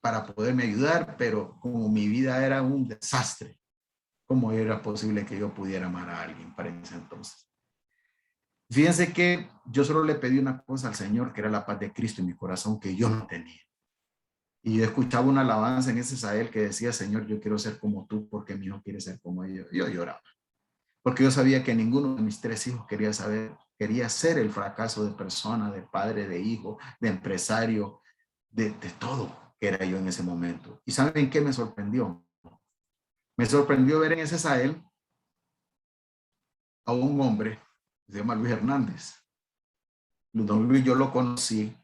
para poderme ayudar, pero como mi vida era un desastre, ¿cómo era posible que yo pudiera amar a alguien para ese entonces? Fíjense que yo solo le pedí una cosa al Señor, que era la paz de Cristo en mi corazón, que yo no tenía. Y yo escuchaba una alabanza en ese Israel que decía, Señor, yo quiero ser como tú porque mi hijo quiere ser como yo. Yo lloraba, porque yo sabía que ninguno de mis 3 hijos quería ser el fracaso de persona, de padre, de hijo, de empresario, de todo que era yo en ese momento. ¿Y saben qué me sorprendió? Me sorprendió ver en ese Israel a un hombre, se llama Luis Hernández. Don Luis yo lo conocí.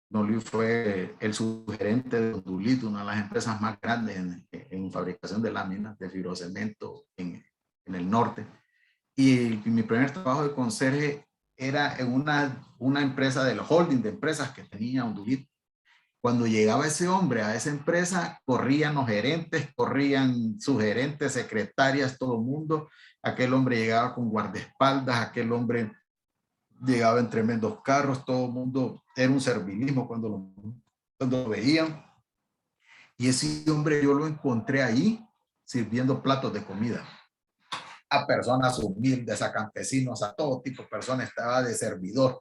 Don Luis fue el subgerente de Dulit, una de las empresas más grandes en fabricación de láminas de fibrocemento en el norte. Y mi primer trabajo de conserje era en una empresa del holding de empresas que tenía Dulit. Cuando llegaba ese hombre a esa empresa, corrían los gerentes, corrían sus gerentes, secretarias, todo el mundo. Aquel hombre llegaba con guardaespaldas, aquel hombre llegaba en tremendos carros, todo el mundo era un servilismo cuando lo veían. Y ese hombre yo lo encontré ahí sirviendo platos de comida a personas humildes, a campesinos, a todo tipo de personas. Estaba de servidor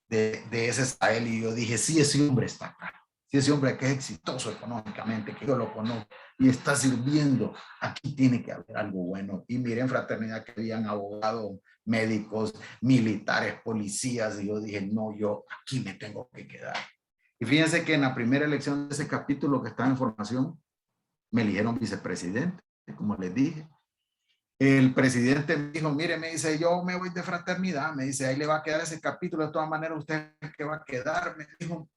de ese Israel y yo dije, sí, ese hombre está acá. Si ese hombre que es exitoso económicamente, que yo lo conozco y está sirviendo, aquí tiene que haber algo bueno. Y miren, fraternidad, que habían abogados, médicos, militares, policías, y yo dije, no, yo aquí me tengo que quedar. Y fíjense que en la primera elección de ese capítulo que está en formación, me eligieron vicepresidente, como les dije. El presidente me dijo, mire, me dice, yo me voy de fraternidad, me dice, ahí le va a quedar ese capítulo, de todas maneras usted que va a quedar, me dijo.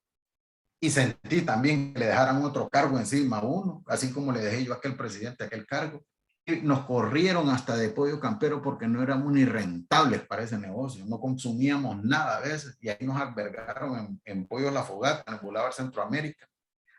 Y sentí también que le dejaran otro cargo encima a uno, así como le dejé yo a aquel presidente aquel cargo. Y nos corrieron hasta de pollo campero porque no éramos ni rentables para ese negocio, no consumíamos nada a veces, y ahí nos albergaron en Pollo La Fogata, en el Boulevard Centroamérica.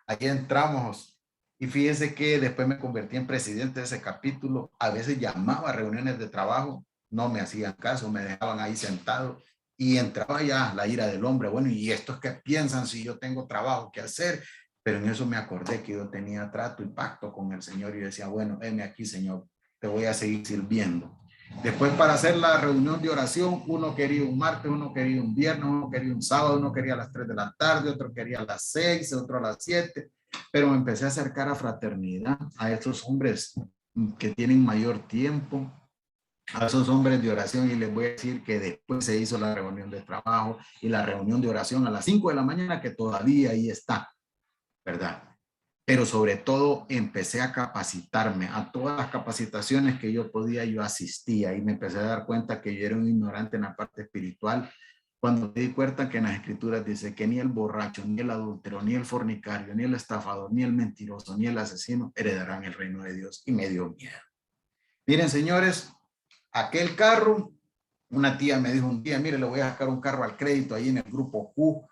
Ahí entramos y fíjense que después me convertí en presidente de ese capítulo. A veces llamaba a reuniones de trabajo, no me hacían caso, me dejaban ahí sentado y entraba ya la ira del hombre. Bueno, ¿y estos qué piensan si yo tengo trabajo que hacer? Pero en eso me acordé que yo tenía trato y pacto con el Señor y decía, bueno, heme aquí, Señor, te voy a seguir sirviendo. Después, para hacer la reunión de oración, uno quería un martes, uno quería un viernes, uno quería un sábado, uno quería a las 3 de la tarde, otro quería a las 6, otro a las 7, pero me empecé a acercar a fraternidad, a estos hombres que tienen mayor tiempo, a esos hombres de oración, y les voy a decir que después se hizo la reunión de trabajo y la reunión de oración a las 5 de la mañana, que todavía ahí está, ¿verdad? Pero sobre todo empecé a capacitarme, a todas las capacitaciones que yo podía, yo asistía, y me empecé a dar cuenta que yo era un ignorante en la parte espiritual, cuando me di cuenta que en las escrituras dice que ni el borracho, ni el adúltero, ni el fornicario, ni el estafador, ni el mentiroso, ni el asesino heredarán el reino de Dios, y me dio miedo. Miren, señores, aquel carro, una tía me dijo un día, mire, le voy a sacar un carro al crédito ahí en el grupo Q,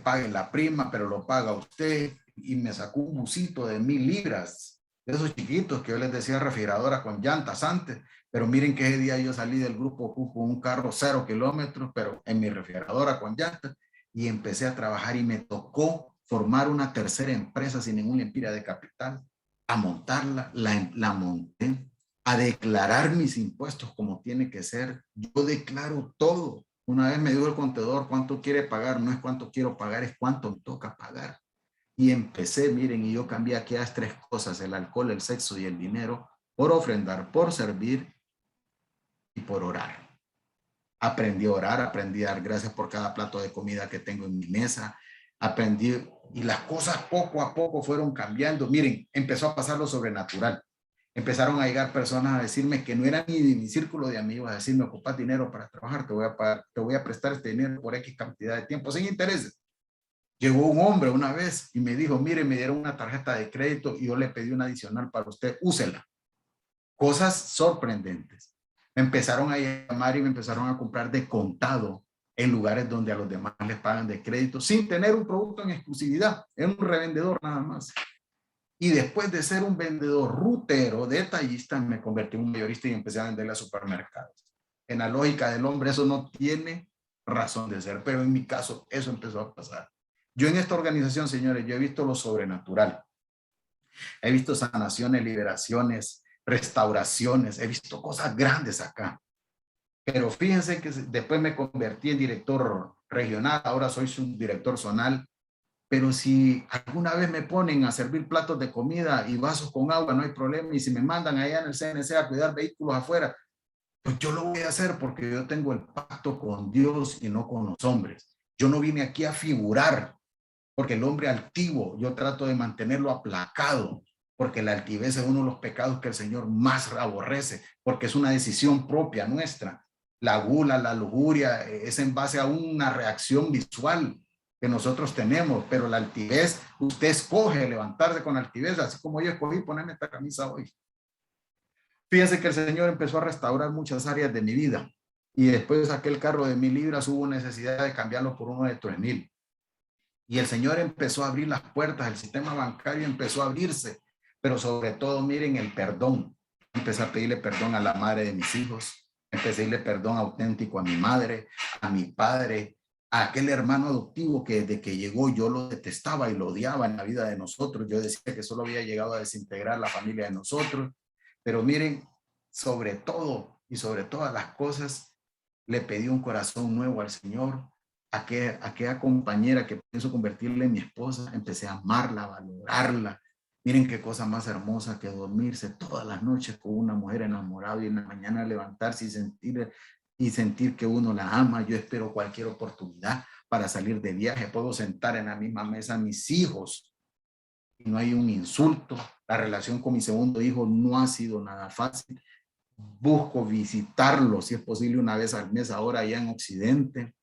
pague la prima, pero lo paga usted. Y me sacó un busito de 1000 libras, de esos chiquitos que yo les decía refrigeradora con llantas antes, pero miren que ese día yo salí del grupo Q con un carro 0 kilómetros, pero en mi refrigeradora con llantas, y empecé a trabajar y me tocó formar una tercera empresa sin ninguna empira de capital, a montarla, la monté, a declarar mis impuestos como tiene que ser. Yo declaro todo. Una vez me dijo el contador, ¿cuánto quiere pagar? No es cuánto quiero pagar, es cuánto me toca pagar. Y empecé, miren, y yo cambié aquellas 3 cosas, el alcohol, el sexo y el dinero, por ofrendar, por servir y por orar. Aprendí a orar, aprendí a dar gracias por cada plato de comida que tengo en mi mesa, aprendí, y las cosas poco a poco fueron cambiando. Miren, empezó a pasar lo sobrenatural. Empezaron a llegar personas a decirme que no eran ni de mi círculo de amigos, a decirme, ocupas dinero para trabajar, te voy a prestar este dinero por X cantidad de tiempo, sin intereses. Llegó un hombre una vez y me dijo, mire, me dieron una tarjeta de crédito y yo le pedí una adicional para usted, úsela. Cosas sorprendentes. Me empezaron a llamar y me empezaron a comprar de contado en lugares donde a los demás les pagan de crédito, sin tener un producto en exclusividad. Era un revendedor nada más. Y después de ser un vendedor rutero, detallista, me convertí en un mayorista y empecé a venderle a supermercados. En la lógica del hombre eso no tiene razón de ser, pero en mi caso eso empezó a pasar. Yo en esta organización, señores, yo he visto lo sobrenatural. He visto sanaciones, liberaciones, restauraciones. He visto cosas grandes acá. Pero fíjense que después me convertí en director regional. Ahora soy subdirector zonal. Pero si alguna vez me ponen a servir platos de comida y vasos con agua, no hay problema. Y si me mandan allá en el CNC a cuidar vehículos afuera, pues yo lo voy a hacer porque yo tengo el pacto con Dios y no con los hombres. Yo no vine aquí a figurar, porque el hombre altivo, yo trato de mantenerlo aplacado, porque la altivez es uno de los pecados que el Señor más aborrece, porque es una decisión propia nuestra. La gula, la lujuria, es en base a una reacción visual que nosotros tenemos, pero la altivez, usted escoge levantarse con altivez, así como yo escogí ponerme esta camisa hoy. Fíjense que el Señor empezó a restaurar muchas áreas de mi vida, y después aquel carro de 1,000 libras hubo necesidad de cambiarlo por uno de 3,000. Y el Señor empezó a abrir las puertas, el sistema bancario empezó a abrirse, pero sobre todo, miren, el perdón. Empecé a pedirle perdón a la madre de mis hijos, empecé a pedirle perdón auténtico a mi madre, a mi padre, a aquel hermano adoptivo que desde que llegó yo lo detestaba y lo odiaba en la vida de nosotros. Yo decía que solo había llegado a desintegrar la familia de nosotros, pero miren, sobre todo y sobre todas las cosas, le pedí un corazón nuevo al Señor. Aquella compañera que pienso convertirla en mi esposa, empecé a amarla, a valorarla. Miren qué cosa más hermosa que dormirse todas las noches con una mujer enamorada y en la mañana levantarse y sentir que uno la ama. Yo espero cualquier oportunidad para salir de viaje. Puedo sentar en la misma mesa a mis hijos y no hay un insulto. La relación con mi segundo hijo no ha sido nada fácil. Busco visitarlo, si es posible, una vez al mes ahora allá en Occidente.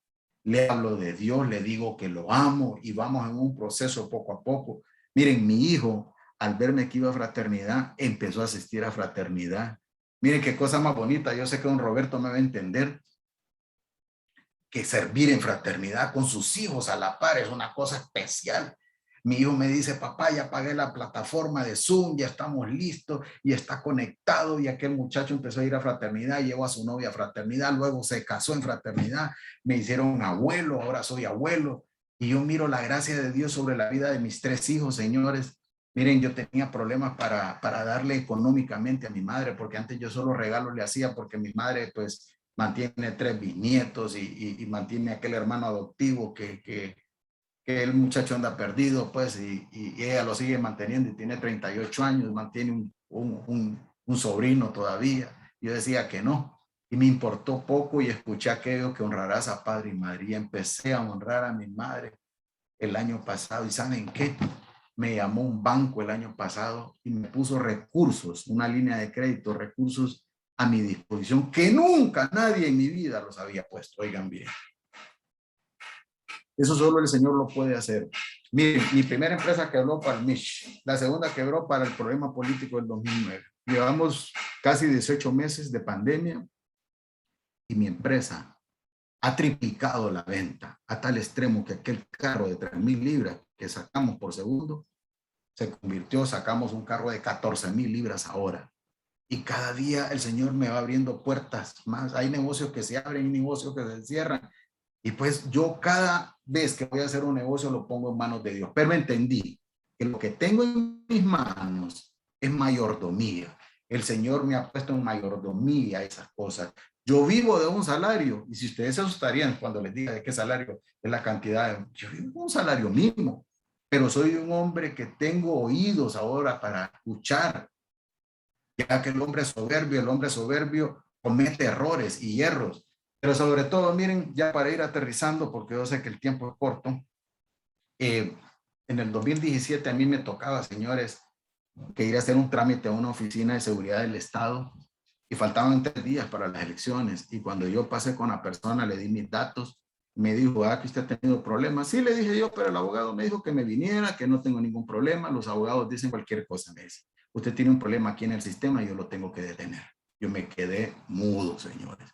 Le hablo de Dios, le digo que lo amo y vamos en un proceso poco a poco. Miren, mi hijo, al verme que iba a fraternidad, empezó a asistir a fraternidad. Miren qué cosa más bonita. Yo sé que don Roberto me va a entender que servir en fraternidad con sus hijos a la par es una cosa especial. Mi hijo me dice, papá, ya pagué la plataforma de Zoom, ya estamos listos y está conectado. Y aquel muchacho empezó a ir a fraternidad, llevó a su novia a fraternidad, luego se casó en fraternidad, me hicieron abuelo, ahora soy abuelo. Y yo miro la gracia de Dios sobre la vida de mis 3 hijos, señores. Miren, yo tenía problemas para darle económicamente a mi madre, porque antes yo solo regalos le hacía, porque mi madre pues mantiene 3 bisnietos y mantiene aquel hermano adoptivo que el muchacho anda perdido, pues, y ella lo sigue manteniendo y tiene 38 años, mantiene un sobrino todavía. Yo decía que no, y me importó poco y escuché aquello que honrarás a padre y madre. Y empecé a honrar a mi madre el año pasado. ¿Y saben qué? Me llamó un banco el año pasado y me puso recursos, una línea de crédito, recursos a mi disposición que nunca nadie en mi vida los había puesto. Oigan bien. Eso solo el Señor lo puede hacer. Miren, mi primera empresa quebró para el Mish, la segunda quebró para el problema político del 2009. Llevamos casi 18 meses de pandemia y mi empresa ha triplicado la venta a tal extremo que aquel carro de 3,000 libras que sacamos por segundo se convirtió, sacamos un carro de 14,000 libras ahora. Y cada día el Señor me va abriendo puertas más. Hay negocios que se abren y negocios que se cierran. Y pues yo cada vez que voy a hacer un negocio lo pongo en manos de Dios. Pero entendí que lo que tengo en mis manos es mayordomía. El Señor me ha puesto en mayordomía esas cosas. Yo vivo de un salario. Y si ustedes se asustarían cuando les diga de qué salario es la cantidad, yo vivo de un salario mínimo. Pero soy un hombre que tengo oídos ahora para escuchar. Ya que el hombre soberbio comete errores y hierros. Pero sobre todo, miren, ya para ir aterrizando, porque yo sé que el tiempo es corto, en el 2017 a mí me tocaba, señores, que ir a hacer un trámite a una oficina de seguridad del Estado y faltaban 3 días para las elecciones. Y cuando yo pasé con la persona, le di mis datos, me dijo, que usted ha tenido problemas. Sí, le dije yo, pero el abogado me dijo que me viniera, que no tengo ningún problema. Los abogados dicen cualquier cosa, me dice. Usted tiene un problema aquí en el sistema y yo lo tengo que detener. Yo me quedé mudo, señores.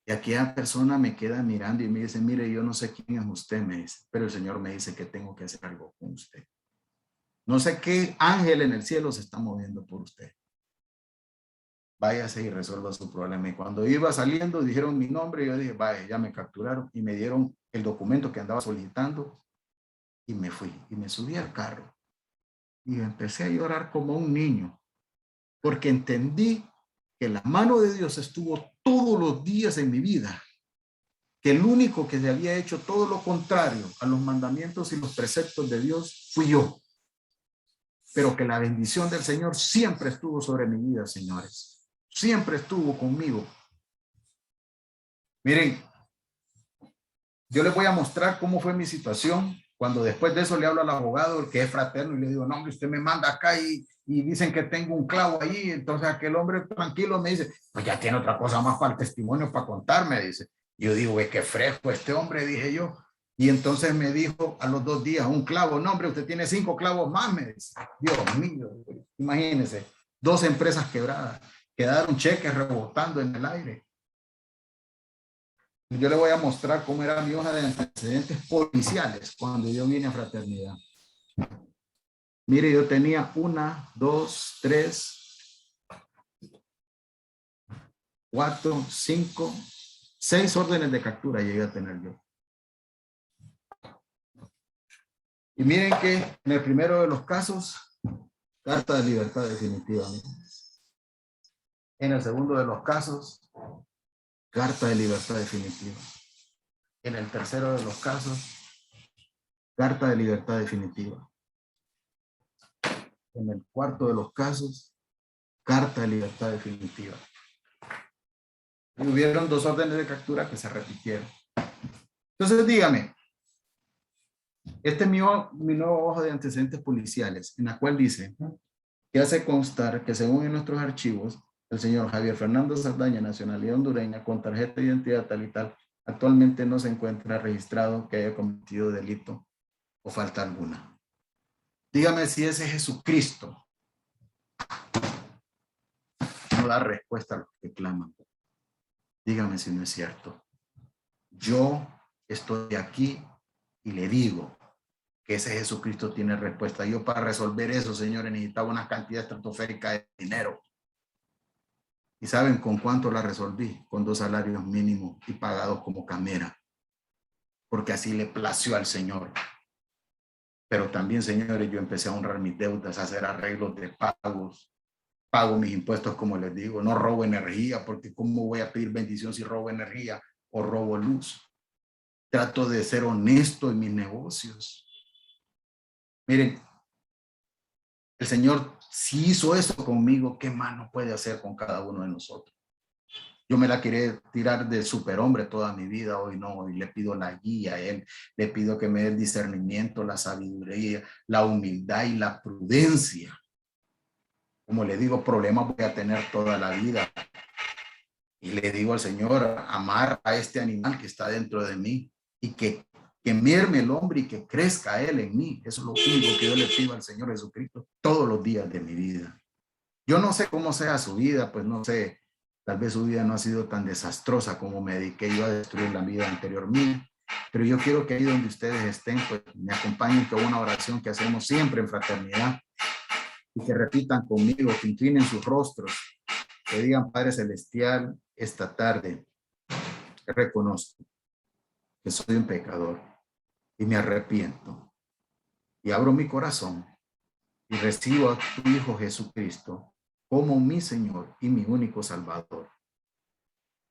Y aquella persona me queda mirando y me dice, mire, yo no sé quién es usted, me dice, pero el Señor me dice que tengo que hacer algo con usted. No sé qué ángel en el cielo se está moviendo por usted. Váyase y resuelva su problema. Y cuando iba saliendo, dijeron mi nombre y yo dije, vaya, ya me capturaron y me dieron el documento que andaba solicitando y me fui y me subí al carro y empecé a llorar como un niño porque entendí que la mano de Dios estuvo todos los días en mi vida, que el único que se había hecho todo lo contrario a los mandamientos y los preceptos de Dios fui yo, pero que la bendición del Señor siempre estuvo sobre mi vida, señores, siempre estuvo conmigo. Miren, yo les voy a mostrar cómo fue mi situación cuando después de eso le hablo al abogado, el que es fraterno, y le digo, no, hombre, usted me manda acá y dicen que tengo un clavo allí. Entonces aquel hombre tranquilo me dice, pues ya tiene otra cosa más para el testimonio para contarme, dice. Yo digo, qué fresco este hombre, dije yo. Y entonces me dijo a los 2 días, un clavo, no, hombre, usted tiene 5 clavos más, me dice. Dios mío, imagínense, 2 empresas quebradas, quedaron cheques rebotando en el aire. Yo le voy a mostrar cómo era mi hoja de antecedentes policiales cuando yo vine a Fraternidad. Mire, yo tenía 1, 2, 3, 4, 5, 6 órdenes de captura llegué a tener yo. Y miren que en el primero de los casos, carta de libertad definitiva. En el segundo de los casos, carta de libertad definitiva. En el tercero de los casos, carta de libertad definitiva. En el cuarto de los casos, carta de libertad definitiva. Y hubieron 2 órdenes de captura que se repitieron. Entonces, dígame, este es mi nueva hoja de antecedentes policiales, en la cual dice que hace constar que según en nuestros archivos, el señor Javier Fernando Saldaña, nacionalidad hondureña, con tarjeta de identidad tal y tal, actualmente no se encuentra registrado que haya cometido delito o falta alguna. Dígame si ese Jesucristo no da respuesta a lo que claman. Dígame si no es cierto. Yo estoy aquí y le digo que ese Jesucristo tiene respuesta. Yo para resolver eso, señores, necesitaba una cantidad estratosférica de dinero. ¿Y saben con cuánto la resolví? Con 2 salarios mínimos y pagados como camera. Porque así le plació al Señor. Pero también, señores, yo empecé a honrar mis deudas, a hacer arreglos de pagos. Pago mis impuestos, como les digo. No robo energía, porque ¿cómo voy a pedir bendición si robo energía o robo luz? Trato de ser honesto en mis negocios. Miren, el Señor, si hizo eso conmigo, ¿qué más no puede hacer con cada uno de nosotros? Yo me la quería tirar de superhombre toda mi vida, hoy no, hoy le pido la guía a Él, le pido que me dé el discernimiento, la sabiduría, la humildad y la prudencia. Como le digo, problemas voy a tener toda la vida. Y le digo al Señor, amar a este animal que está dentro de mí y que merme el hombre y que crezca Él en mí. Eso es lo único que yo le pido al Señor Jesucristo todos los días de mi vida. Yo no sé cómo sea su vida, pues no sé, tal vez su vida no ha sido tan desastrosa como me dediqué yo a destruir la vida anterior mía, pero yo quiero que ahí donde ustedes estén, pues me acompañen con una oración que hacemos siempre en fraternidad y que repitan conmigo, que inclinen sus rostros, que digan: Padre Celestial, esta tarde reconozco que soy un pecador y me arrepiento y abro mi corazón y recibo a tu Hijo Jesucristo como mi Señor y mi único Salvador.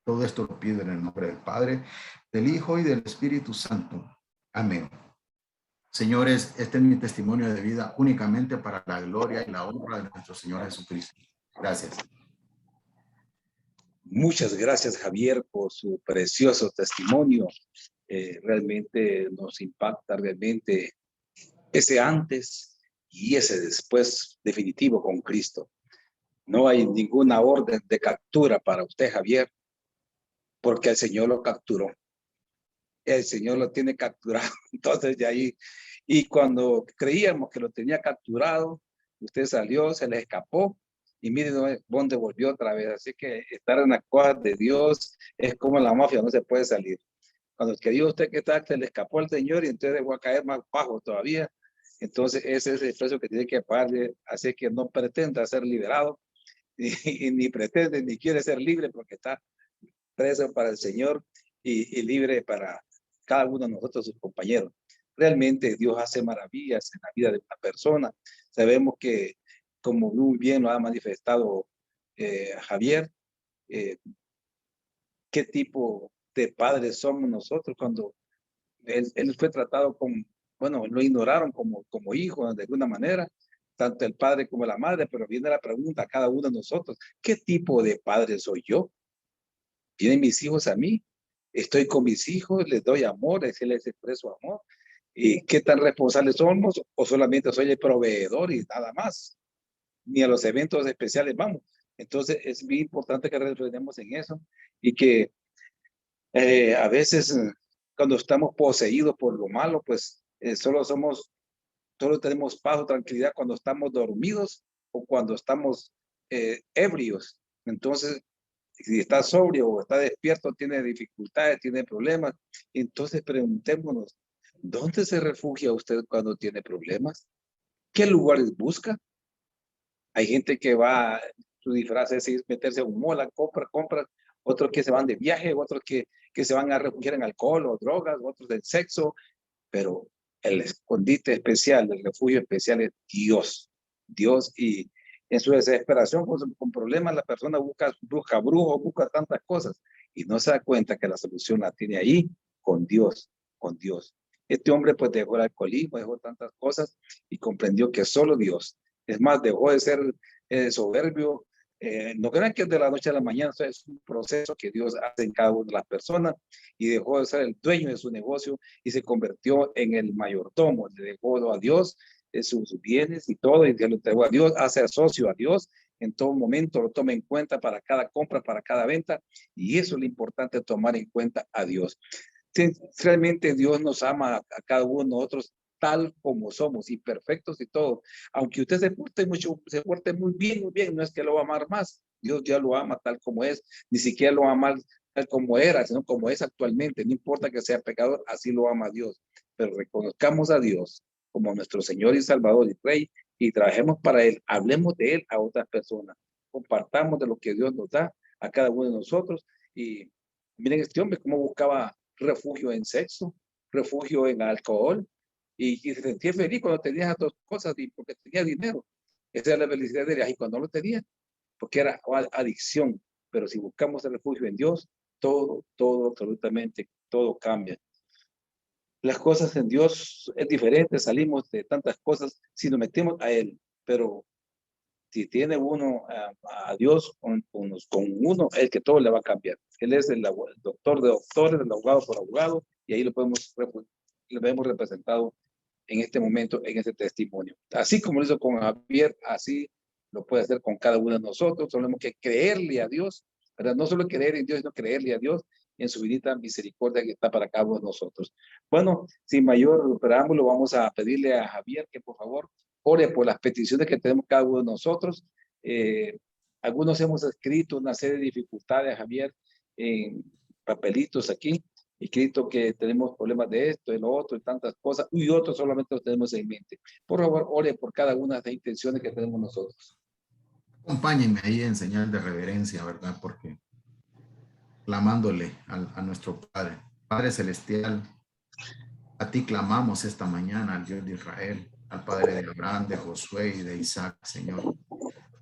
Todo esto lo pido en el nombre del Padre, del Hijo y del Espíritu Santo. Amén. Señores, este es mi testimonio de vida únicamente para la gloria y la honra de nuestro Señor Jesucristo. Gracias. Muchas gracias, Javier, por su precioso testimonio. Realmente nos impacta realmente ese antes y ese después definitivo con Cristo. No hay ninguna orden de captura para usted, Javier, porque el Señor lo capturó. El Señor lo tiene capturado. Entonces, de ahí, y cuando creíamos que lo tenía capturado, usted salió, se le escapó y mire dónde volvió otra vez. Así que estar en las cosas de Dios es como la mafia, no se puede salir. Cuando que dijo usted que se le escapó al Señor y entonces va a caer más bajo todavía. Entonces ese es el precio que tiene que pagar. Así que no pretenda ser liberado y ni pretende ni quiere ser libre porque está preso para el Señor y libre para cada uno de nosotros, sus compañeros. Realmente Dios hace maravillas en la vida de una persona. Sabemos que, como muy bien lo ha manifestado Javier, qué tipo de padres somos nosotros cuando él fue tratado como, bueno, lo ignoraron como hijo de alguna manera, tanto el padre como la madre, pero viene la pregunta a cada uno de nosotros, ¿qué tipo de padre soy yo? ¿Vienen mis hijos a mí? ¿Estoy con mis hijos? ¿Les doy amor? ¿Les expreso amor? ¿Y qué tan responsables somos? ¿O solamente soy el proveedor y nada más? Ni a los eventos especiales vamos. Entonces es muy importante que reflexionemos en eso y que a veces cuando estamos poseídos por lo malo, pues solo tenemos paz o tranquilidad cuando estamos dormidos o cuando estamos ebrios. Entonces, si está sobrio o está despierto, tiene dificultades, tiene problemas. Entonces preguntémonos, ¿dónde se refugia usted cuando tiene problemas? ¿Qué lugares busca? Hay gente que va, su disfraz es meterse a un mola, compra, otros que se van de viaje, otros que se van a refugiar en alcohol o drogas, otros del sexo, pero el escondite especial, el refugio especial es Dios. Dios, y en su desesperación con problemas la persona busca brujos, busca tantas cosas y no se da cuenta que la solución la tiene ahí con Dios, con Dios. Este hombre pues dejó el alcoholismo, dejó tantas cosas y comprendió que solo Dios. Es más, dejó de ser soberbio. No crean que es de la noche a la mañana, o sea, es un proceso que Dios hace en cada una de las personas y dejó de ser el dueño de su negocio y se convirtió en el mayordomo, le dejó a Dios sus bienes y todo, y se lo entregó a Dios, hace socio a Dios en todo momento, lo toma en cuenta para cada compra, para cada venta, y eso es lo importante, tomar en cuenta a Dios. Realmente Dios nos ama a cada uno de nosotros tal como somos, imperfectos y todo. Aunque usted se porte muy bien, no es que lo va a amar más. Dios ya lo ama tal como es, ni siquiera lo ama tal como era, sino como es actualmente. No importa que sea pecador, así lo ama Dios. Pero reconozcamos a Dios como nuestro Señor y Salvador y Rey y trabajemos para Él. Hablemos de Él a otras personas. Compartamos de lo que Dios nos da a cada uno de nosotros. Y miren este hombre cómo buscaba refugio en sexo, refugio en alcohol, y se sentía feliz cuando tenía esas dos cosas, porque tenía dinero. Esa era la felicidad de él, y cuando no lo tenía, porque era adicción. Pero si buscamos el refugio en Dios, todo, absolutamente, todo cambia. Las cosas en Dios es diferente, salimos de tantas cosas si nos metemos a Él, pero si tiene uno a Dios con uno, el que todo le va a cambiar. Él es el doctor de doctores, el abogado por abogado, y ahí lo vemos representado en este momento, en este testimonio. Así como lo hizo con Javier, así lo puede hacer con cada uno de nosotros. Tenemos que creerle a Dios, ¿verdad? No solo creer en Dios, sino creerle a Dios en su infinita misericordia que está para cada uno de nosotros. Bueno, sin mayor preámbulo, vamos a pedirle a Javier que por favor ore por las peticiones que tenemos cada uno de nosotros. Algunos hemos escrito una serie de dificultades, Javier, en papelitos aquí, escrito que tenemos problemas de esto, de lo otro, y tantas cosas, y otros solamente los tenemos en mente. Por favor, ore por cada una de las intenciones que tenemos nosotros. Acompáñenme ahí en señal de reverencia, ¿verdad? Porque clamándole a nuestro Padre. Padre Celestial, a ti clamamos esta mañana, al Dios de Israel, al Padre de Abraham, de Josué y de Isaac, Señor.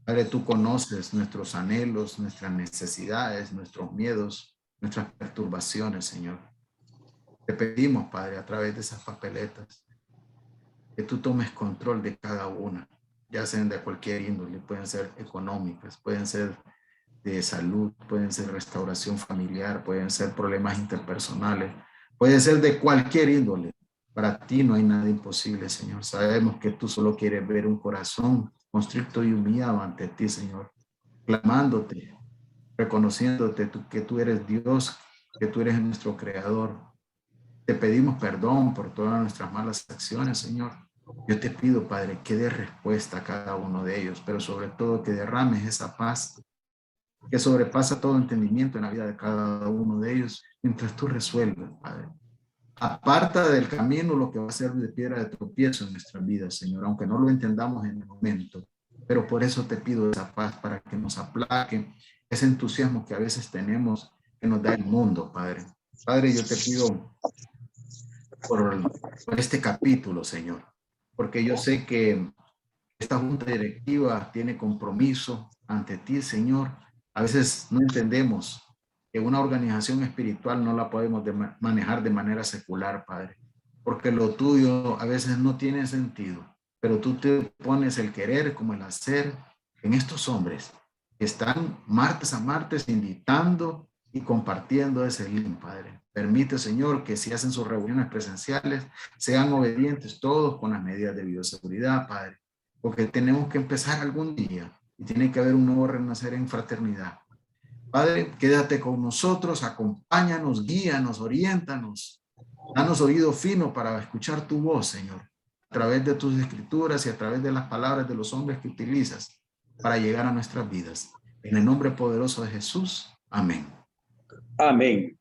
Padre, tú conoces nuestros anhelos, nuestras necesidades, nuestros miedos, nuestras perturbaciones, Señor. Te pedimos, Padre, a través de esas papeletas, que tú tomes control de cada una, ya sean de cualquier índole, pueden ser económicas, pueden ser de salud, pueden ser restauración familiar, pueden ser problemas interpersonales, pueden ser de cualquier índole. Para ti no hay nada imposible, Señor. Sabemos que tú solo quieres ver un corazón constricto y humillado ante ti, Señor, clamándote, reconociéndote que tú eres Dios, que tú eres nuestro creador. Te pedimos perdón por todas nuestras malas acciones, Señor. Yo te pido, Padre, que dé respuesta a cada uno de ellos, pero sobre todo que derrames esa paz que sobrepasa todo entendimiento en la vida de cada uno de ellos, mientras tú resuelves, Padre. Aparta del camino lo que va a ser de piedra de tropiezo en nuestras vidas, Señor, aunque no lo entendamos en el momento. Pero por eso te pido esa paz, para que nos aplaque ese entusiasmo que a veces tenemos, que nos da el mundo, Padre. Padre, yo te pido por este capítulo, Señor, porque yo sé que esta junta directiva tiene compromiso ante ti, Señor. A veces no entendemos que una organización espiritual no la podemos manejar de manera secular, Padre, porque lo tuyo a veces no tiene sentido, pero tú te pones el querer como el hacer en estos hombres que están martes a martes invitando y compartiendo ese link, Padre. Permite, Señor, que si hacen sus reuniones presenciales, sean obedientes todos con las medidas de bioseguridad, Padre, porque tenemos que empezar algún día y tiene que haber un nuevo renacer en fraternidad. Padre, quédate con nosotros, acompáñanos, guíanos, oriéntanos, danos oído fino para escuchar tu voz, Señor, a través de tus escrituras y a través de las palabras de los hombres que utilizas para llegar a nuestras vidas. En el nombre poderoso de Jesús, amén. Amén.